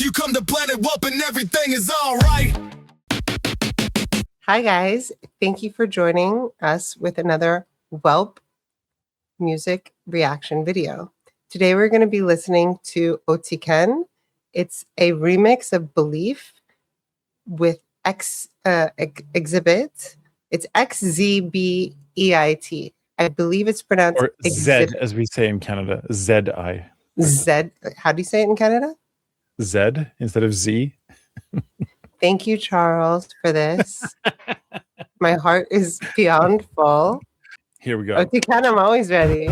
You come to Planet Whelp and everything is all right. Hi, guys. Thank you for joining us with another Whelp music reaction video. Today, we're going to be listening to Otyken. It's a remix of Belief with Xzibit. It's Xzibit. I believe it's pronounced or Xzibit. Z, as we say in Canada. Z-I. Z. How do you say it in Canada? Z instead of Z. Thank you, Charles, for this. My heart is beyond full. Here we go. Otyken, I'm always ready.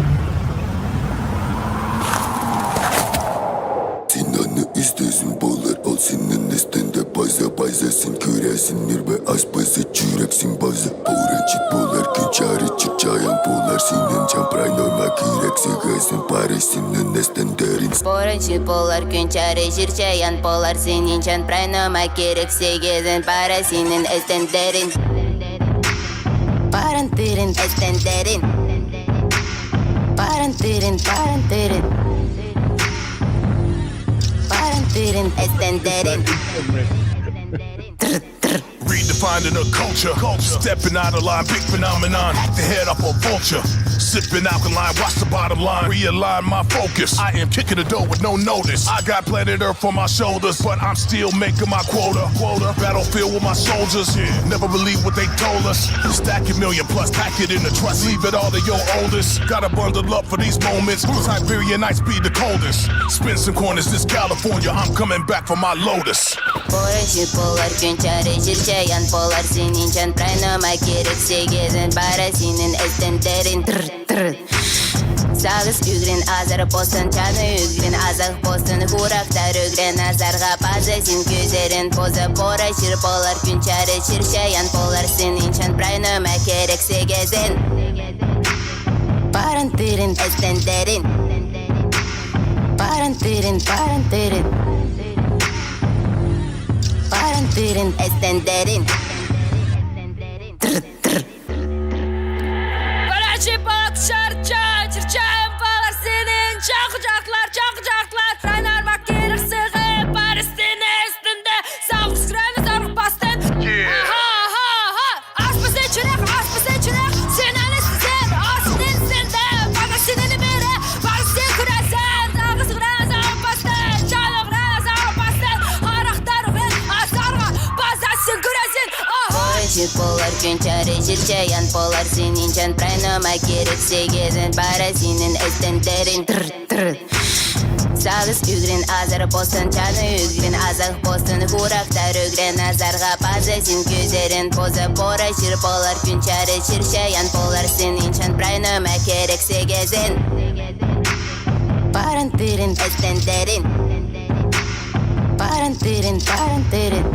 İstesin bollar ol senin üstünde bazen köresin nirbe aspazı çüreksin bazı Orançit bollar kınçarı çıkçayan bollar senin çampray norma kirekse gazın paresinin üstünderin Orançit bollar kınçarı çıkçayan bollar senin çampray norma kirekse gazın paresinin üstünderin Parantirin üstünderin Parantirin extended. Redefining a culture, stepping out of line, big phenomenon. Hack the head up a vulture, sipping alkaline, watch the bottom line, realign my focus. I am kicking the door with no notice. I got planet Earth on my shoulders, but I'm still making my quota. Battlefield with my soldiers, never believe what they told us. Stack a million plus, pack it in the trust, leave it all to your oldest. Gotta bundle up for these moments. Siberian nights be the coldest. Spin some corners, this California, I'm coming back for my Lotus. Orançit bollar kınçarı çıkçayan bollar senin çampray norma kirekse gazın paresinin üstünderin Sağız ügrin azar postun çanı ügrin azak postun huraktar ügrin azarga pazesin güzerin poza boraşır bollar kınçarı çıkçayan bollar senin çampray norma kirekse gazın Parantirin üstünderin Parantirin extenderin Barajı bak çırçayım falan senin çakacaklar Kaynarmak gerekse Paris'in üstünde Sağ sıkranı zarık bastın Asma seçerek Senin istesin Asının sende Bana sinini biri Paris'in küresen Sağ sıkranı zarık bastın Çalıkranı zarık bastın Haraktar ve asarga Bazasın küresen Orançit bollar kınçarı çıkçayan bollar senin çampray norma kirekse gazın paresinin üstünderin Sağız ügrin azar postun çanı ügrin azak postun huraktar ügrin azarga pazesin güzerin poza boraşır bollar kınçarı çıkçayan bollar senin çampray norma kirekse gazın Parantirin extenderin Parantirin extenderin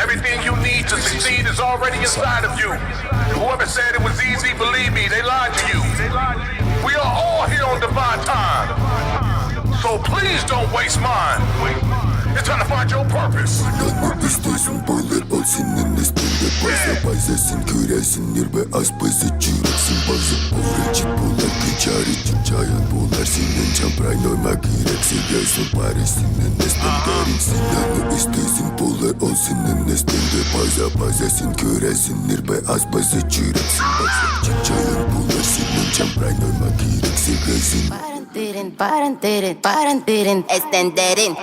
Everything you need to succeed is already inside of you. Whoever said it was easy, believe me, they lied to you. We are all here on divine time. So please don't waste mine. It's time to find your purpose. İstesin bollar ol senin üstünde bazen köresin nirbe aspazı çüreksin bazı Orançit bollar kınçarı çıkçayan bollar senin çampray norma kirekse gazın paresinin üstünderin Sinanı istesin bollar ol senin üstünde bazen köresin nirbe aspazı çüreksin bazı Çıkçayan bollar senin çampray norma kirekse gazın Parantirin extenderin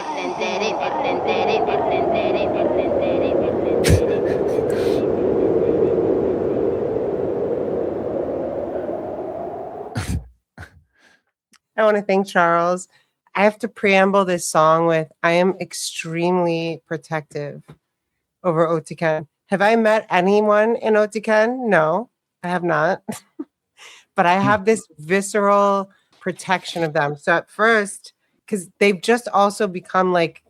I want to thank Charles. I have to preamble this song with I am extremely protective over Otyken. Have I met anyone in Otyken? No, I have not. But I have this visceral protection of them. So at first, because they've just also become like,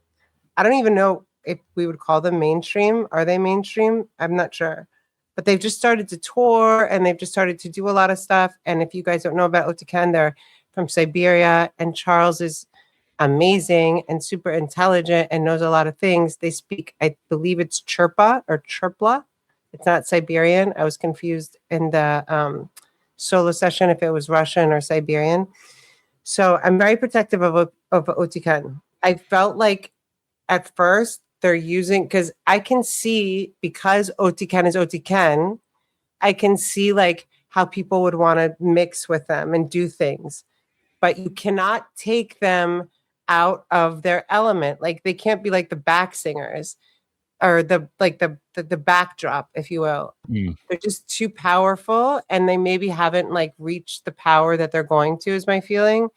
I don't even know if we would call them mainstream. Are they mainstream? I'm not sure. But they've just started to tour and they've just started to do a lot of stuff. And if you guys don't know about Otyken, they're from Siberia, and Charles is amazing and super intelligent and knows a lot of things. They speak, I believe it's Chirpa or Chirpla. It's not Siberian. I was confused in the solo session if it was Russian or Siberian. So I'm very protective of Otyken. I felt like at first they're using, because I can see, because Otyken is Otyken, I can see like how people would want to mix with them and do things, but you cannot take them out of their element. Like they can't be like the back singers or the backdrop, if you will. Mm. They're just too powerful, and they maybe haven't like reached the power that they're going to, is my feeling.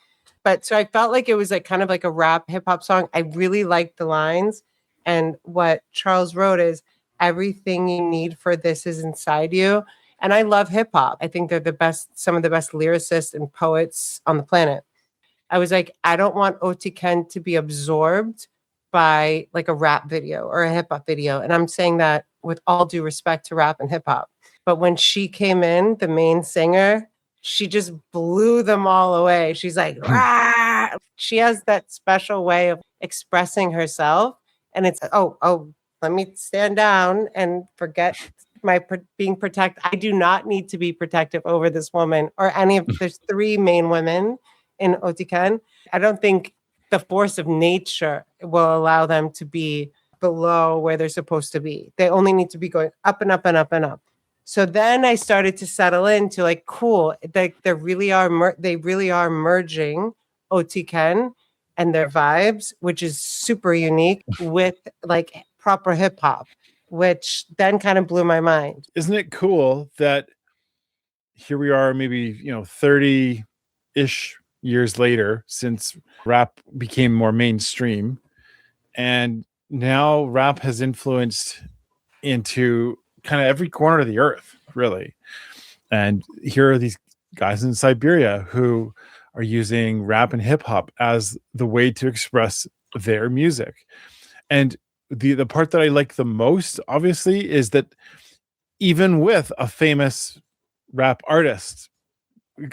But so I felt like it was like kind of like a rap hip hop song. I really liked the lines, and what Charles wrote is everything you need for this is inside you. And I love hip hop. I think they're the best, some of the best lyricists and poets on the planet. I was like, I don't want Otyken to be absorbed by like a rap video or a hip hop video. And I'm saying that with all due respect to rap and hip hop. But when she came in, the main singer, she just blew them all away. She's like, rah! She has that special way of expressing herself. And it's, let me stand down and forget my being protected. I do not need to be protective over this woman or any of, there's three main women in Otyken. I don't think the force of nature will allow them to be below where they're supposed to be. They only need to be going up and up and up and up. So then I started to settle into like, cool, they really are merging Otyken and their vibes, which is super unique, with like proper hip hop, which then kind of blew my mind. Isn't it cool that here we are, maybe 30-ish years later since rap became more mainstream, and now rap has influenced into kind of every corner of the earth, really. And here are these guys in Siberia who are using rap and hip hop as the way to express their music. And the part that I like the most, obviously, is that even with a famous rap artist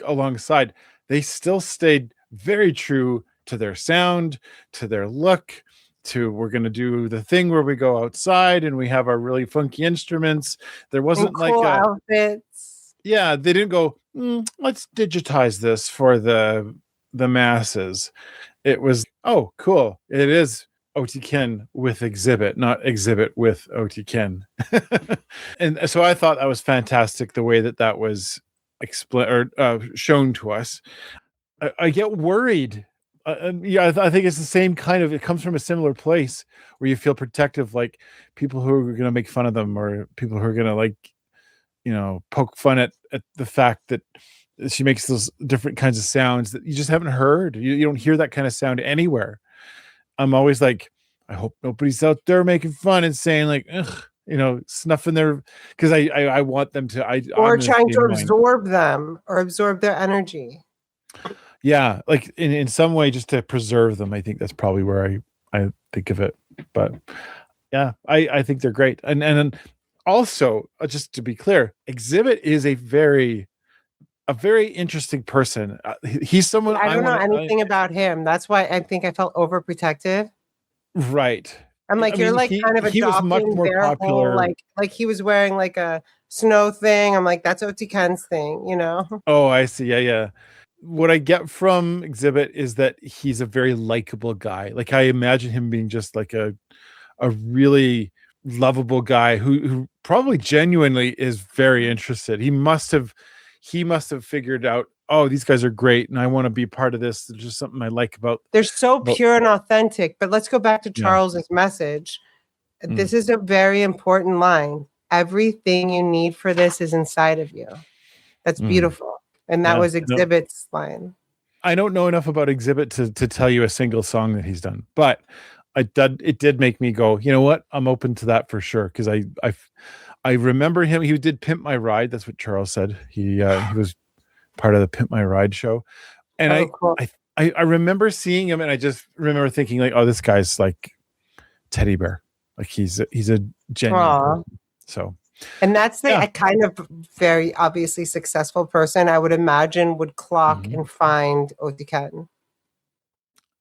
alongside, they still stayed very true to their sound, to their look, to we're going to do the thing where we go outside and we have our really funky instruments. There wasn't and cool like outfits. Yeah, they didn't go, let's digitize this for the masses. It was, oh, cool. It is Otyken with Xzibit, not Xzibit with Otyken. And so I thought that was fantastic, the way that was shown to us. I get worried. I think it's the same kind of, it comes from a similar place where you feel protective, like people who are going to make fun of them, or people who are going to like, poke fun at the fact that she makes those different kinds of sounds that you just haven't heard. You don't hear that kind of sound anywhere. I'm always like, I hope nobody's out there making fun and saying like, ugh, snuffing their, because I want them to, or trying to absorb them or absorb their energy. Yeah, like in some way, just to preserve them. I think that's probably where I think of it. But yeah, I think they're great. And then also, just to be clear, Xzibit is a very interesting person. He's someone I don't know anything about him. That's why I think I felt overprotective. Right. I'm like, you're like kind of he was much adopting more their popular. whole, like he was wearing like a snow thing. I'm like, that's Otyken's thing, Oh, I see. Yeah. What I get from Xzibit is that he's a very likable guy. Like I imagine him being just like a really lovable guy who probably genuinely is very interested. He must have figured out, oh, these guys are great and I want to be part of this. There's just something I like about. They're so pure and authentic. But let's go back to Charles's message. This is a very important line. Everything you need for this is inside of you. That's beautiful. And that was Xzibit's line. I don't know enough about Xzibit to tell you a single song that he's done, but it did make me go, you know what? I'm open to that for sure. Because I remember him. He did Pimp My Ride. That's what Charles said. He was part of the Pimp My Ride show. And cool. I remember seeing him, and I just remember thinking like, oh, this guy's like teddy bear. Like he's a genuine person. So. And that's a kind of very obviously successful person, I would imagine, would clock and find Otyken.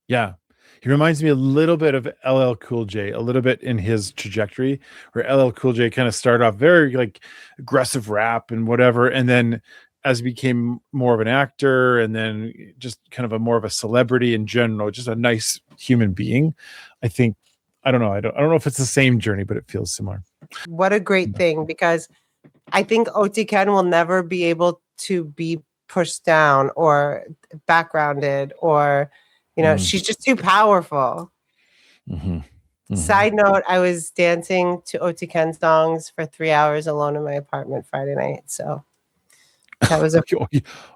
Yeah. He reminds me a little bit of LL Cool J, a little bit in his trajectory, where LL Cool J kind of started off very like aggressive rap and whatever. And then as he became more of an actor and then just kind of a more of a celebrity in general, just a nice human being. I think, I don't know if it's the same journey, but it feels similar. What a great thing, because I think Otyken will never be able to be pushed down or backgrounded, or, she's just too powerful. Side note, I was dancing to Otyken songs for 3 hours alone in my apartment Friday night. So that was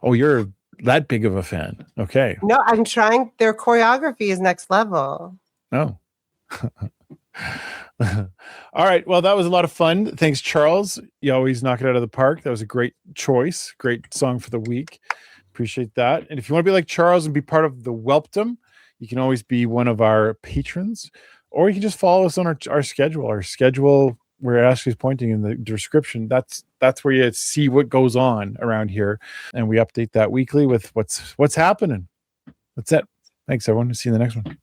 you're that big of a fan. Okay. No, I'm trying. Their choreography is next level. Oh. All right. Well, that was a lot of fun. Thanks, Charles. You always knock it out of the park. That was a great choice. Great song for the week. Appreciate that. And if you want to be like Charles and be part of the Whelpdom, you can always be one of our patrons, or you can just follow us on our schedule. Our schedule, where Ashley's pointing in the description, that's where you see what goes on around here. And we update that weekly with what's happening. That's it. Thanks, everyone. See you in the next one.